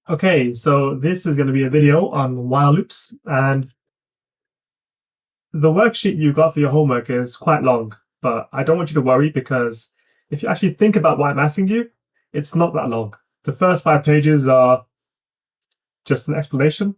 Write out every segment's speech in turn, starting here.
Okay, so this is going to be a video on while loops, and the worksheet you got for your homework is quite long, but I don't want you to worry because if you actually think about what I'm asking you, it's not that long. The first 5 pages are just an explanation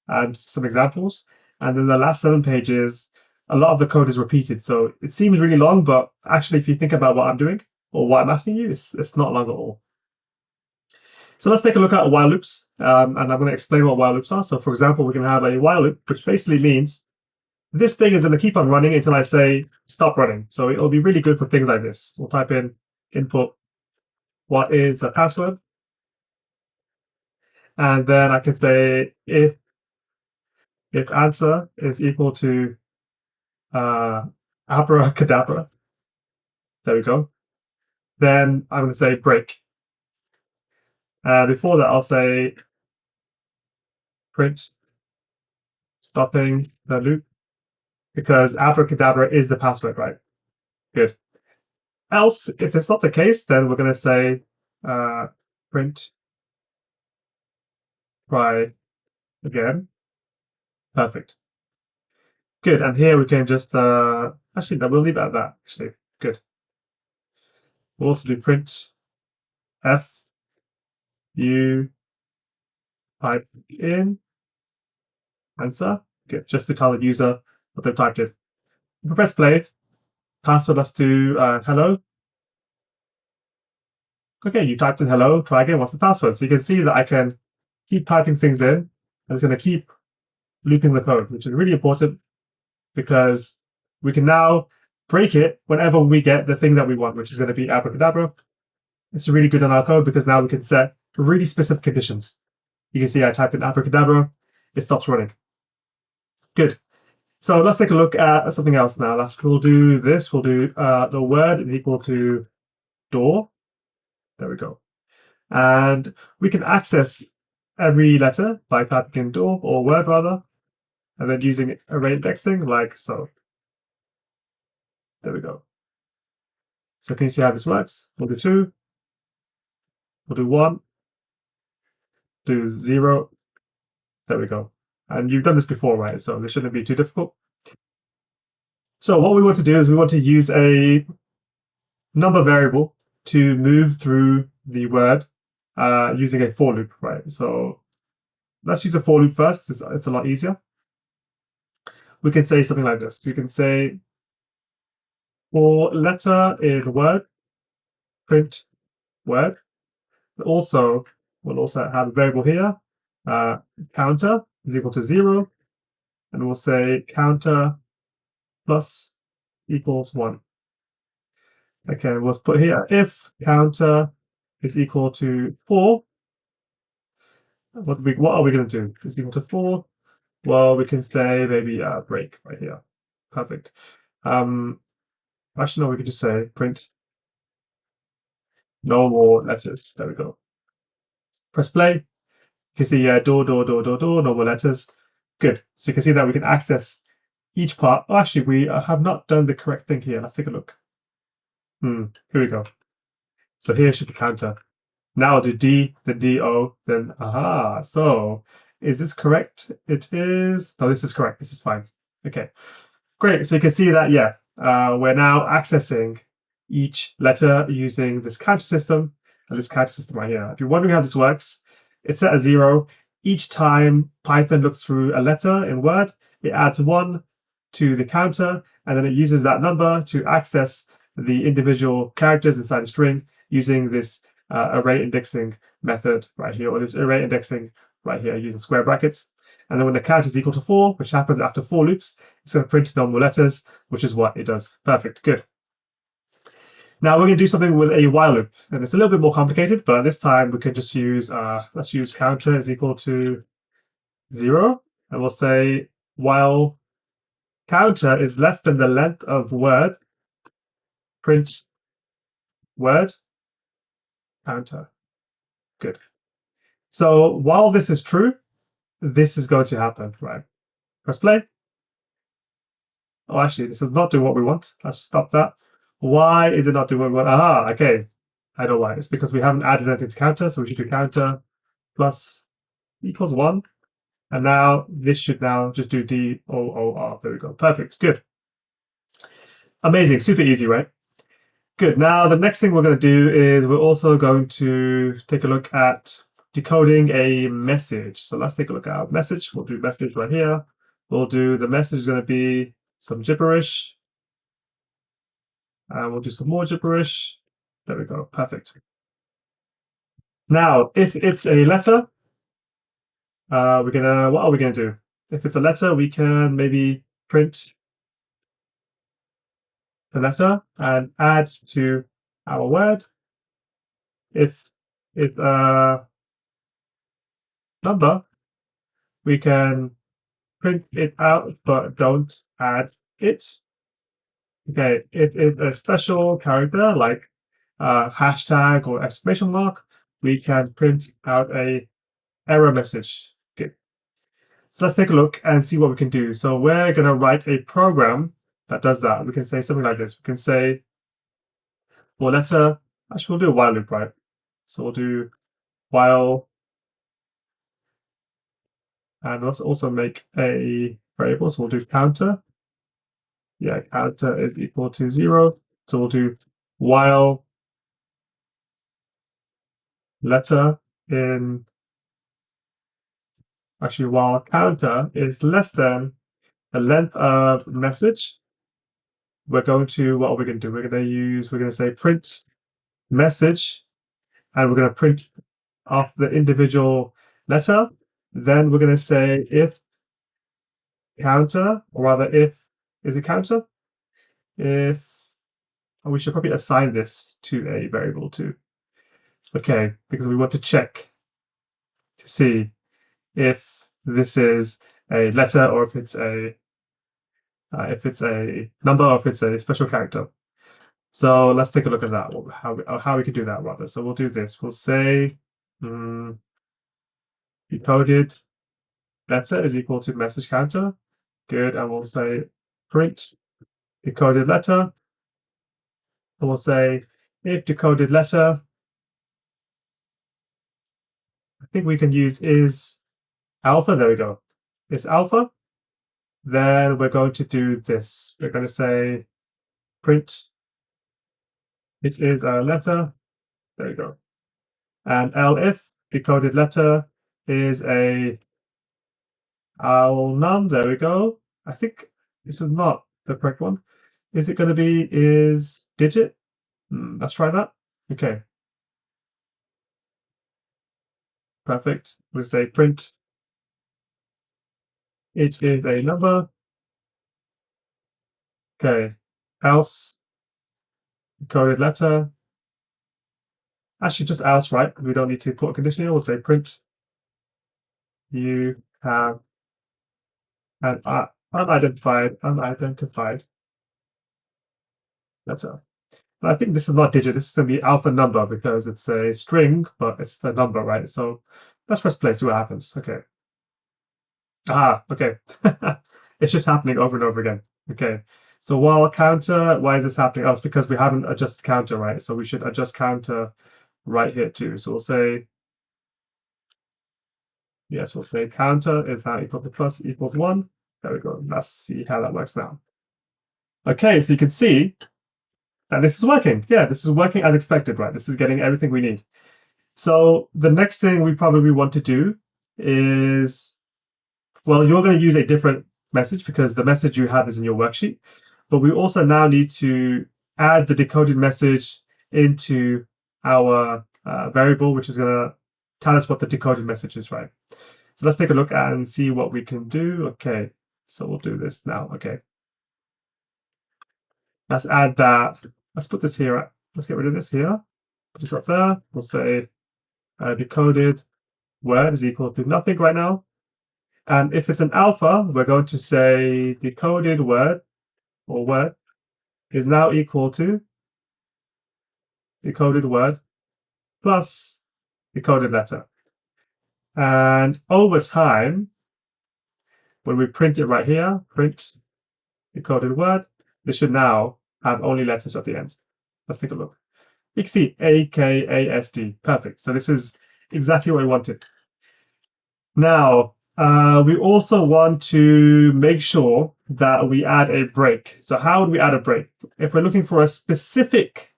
and some examples, and then the last 7 pages, a lot of the code is repeated. So it seems really long, but actually, if you think about what I'm doing or what I'm asking you, it's not long at all. So let's take a look at while loops, and I'm going to explain what while loops are. So for example, we can have a while loop, which basically means this thing is going to keep on running until I say stop running. So it'll be really good for things like this. We'll type in input, what is the password? And then I can say if answer is equal to abracadabra, there we go. Then I'm going to say break. Before that, I'll say print stopping the loop because abracadabra is the password, right? Good. Else, if it's not the case, then we're going to say print try again. Perfect. Good. And here we can just actually no, we'll leave it at that. Actually, good. We'll also do print f you type in answer. Good. Just to tell the user what they've typed in. If we press play, password, let's do hello. Okay, you typed in hello, try again, what's the password? So you can see that I can keep typing things in, and it's going to keep looping the code, which is really important because we can now break it whenever we get the thing that we want, which is going to be abracadabra. It's really good on our code because now we can set really specific conditions. You can see I typed in abracadabra, it stops running. Good. So let's take a look at something else now. We'll do this. We'll do the word is equal to door. There we go. And we can access every letter by typing in door or word rather, and then using array indexing like so. There we go. So can you see how this works? We'll do 2, we'll do 1, do 0. There we go. And you've done this before, right? So this shouldn't be too difficult. So what we want to do is we want to use a number variable to move through the word using a for loop, right? So let's use a for loop first because it's a lot easier. We can say something like this. We can say for letter in word, print word. Also, we'll also have a variable here, counter is equal to 0, and we'll say counter plus equals 1. Okay, we'll put here if counter is equal to 4. What are we going to do? Is equal to 4. Well, we can say maybe break right here. Perfect. Actually, no, we could just say print no more letters. There we go. Press play. You can see door, no more letters. Good. So you can see that we can access each part. Oh, actually, we have not done the correct thing here. Let's take a look. Here we go. So here should be counter. Now I'll do D, then DO, then aha. So is this correct? It is. No, this is correct. This is fine. Okay, great. So you can see that, yeah, we're now accessing each letter using this counter system and this counter system right here. If you're wondering how this works, it's set at 0. Each time Python looks through a letter in Word, it adds 1 to the counter, and then it uses that number to access the individual characters inside a string using this array indexing method right here, or this array indexing right here using square brackets. And then when the count is equal to 4, which happens after 4 loops, it's going to print normal letters, which is what it does. Perfect, good. Now we're going to do something with a while loop, and it's a little bit more complicated, but this time we can just use, let's use counter is equal to 0, and we'll say while counter is less than the length of word, print word counter. Good. So while this is true, this is going to happen, right? Press play. Oh, actually, this is not doing what we want. Let's stop that. Why is it not doing what we want? Aha, okay. I know why. It's because we haven't added anything to counter, so we should do counter plus equals 1. And now this should now just do DOOR. There we go. Perfect. Good. Amazing. Super easy, right? Good. Now, the next thing we're going to do is we're also going to take a look at decoding a message. So let's take a look at our message. We'll do message right here. We'll do the message is going to be some gibberish. And we'll do some more gibberish. There we go. Perfect. Now, if it's a letter, what are we gonna do? If it's a letter, we can maybe print the letter and add to our word. If it's a number, we can print it out, but don't add it. Okay, if it's a special character like hashtag or exclamation mark, we can print out a error message. Okay. So let's take a look and see what we can do. So we're going to write a program that does that. We can say something like this. We can say for letter, actually we'll do a while loop, right? So we'll do while, and let's also make a variable. So we'll do counter. Yeah, counter is equal to 0. So we'll do while letter in, actually while counter is less than the length of message. We're going to, what are we going to do? We're going to say print message, and we're going to print off the individual letter. Then we're going to say if counter, or rather if, is it counter? If, we should probably assign this to a variable too. Okay, because we want to check to see if this is a letter or if it's a number or if it's a special character. So let's take a look at that, how we can do that rather. So we'll do this. We'll say decoded letter is equal to message counter. Good. And we'll say print decoded letter. And we'll say if decoded letter, I think we can use is alpha. There we go. It's alpha. Then we're going to do this. We're going to say print it is a letter. There we go. And elif decoded letter is a none. There we go. I think this is not the correct one. Is it going to be is digit? Let's try that. Okay. Perfect. We'll say print it is a number. Okay. Else decoded letter. Actually, just else, right? We don't need to put a condition here. We'll say print you have an unidentified letter. But I think this is not digit. This is going to be alpha number because it's a string, but it's the number, right? So let's press play, see what happens. Okay. Okay. It's just happening over and over again. Okay. So while counter, why is this happening? Oh, it's because we haven't adjusted counter, right? So we should adjust counter right here too. So we'll say, yes, we'll say counter is now equal to plus equals 1. There we go. Let's see how that works now. Okay, so you can see that this is working. Yeah, this is working as expected, right? This is getting everything we need. So the next thing we probably want to do is, well, you're going to use a different message because the message you have is in your worksheet. But we also now need to add the decoded message into our variable, which is going to tell us what the decoded message is, right? So let's take a look and see what we can do. Okay, so we'll do this now. Okay. Let's add that. Let's put this here. Let's get rid of this here. Put this up there. We'll say decoded word is equal to nothing right now. And if it's an alpha, we're going to say decoded word or word is now equal to decoded word plus decoded letter. And over time, when we print it right here, print decoded word, this should now have only letters at the end. Let's take a look. You can see AKASD. Perfect. So this is exactly what we wanted. Now, we also want to make sure that we add a break. So how would we add a break? If we're looking for a specific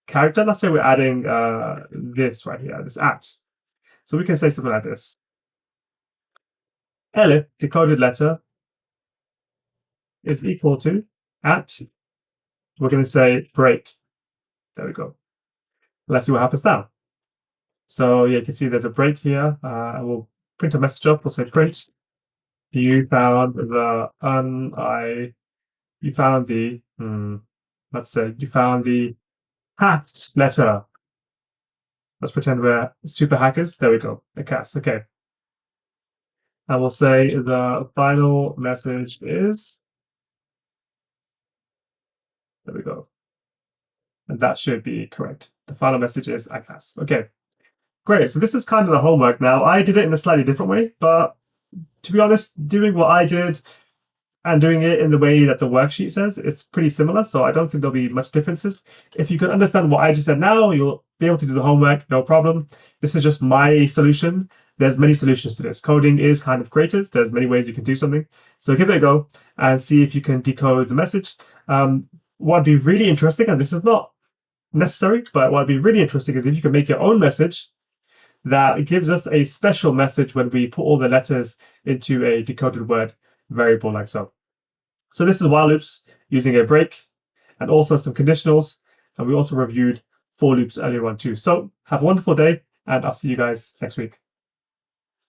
character, let's say we're adding this right here, this at. So we can say something like this. Elif, decoded letter, is equal to at. We're going to say break. There we go. Let's see what happens now. So yeah, you can see there's a break here. I will print a message up. We'll say print. You found the let's say you found the hacked letter. Let's pretend we're super hackers. There we go. A cast. Okay. I will say the final message is. There we go. And that should be correct. The final message is ACAS. Okay. Great. So this is kind of the homework now. I did it in a slightly different way, but to be honest, doing what I did and doing it in the way that the worksheet says, it's pretty similar. So I don't think there'll be much differences. If you can understand what I just said now, you'll be able to do the homework, no problem. This is just my solution. There's many solutions to this. Coding is kind of creative. There's many ways you can do something. So give it a go and see if you can decode the message. What'd be really interesting, and this is not necessary, but what'd be really interesting is if you can make your own message that gives us a special message when we put all the letters into a decoded word variable like so. So this is while loops using a break and also some conditionals. And we also reviewed for loops earlier on too. So have a wonderful day and I'll see you guys next week.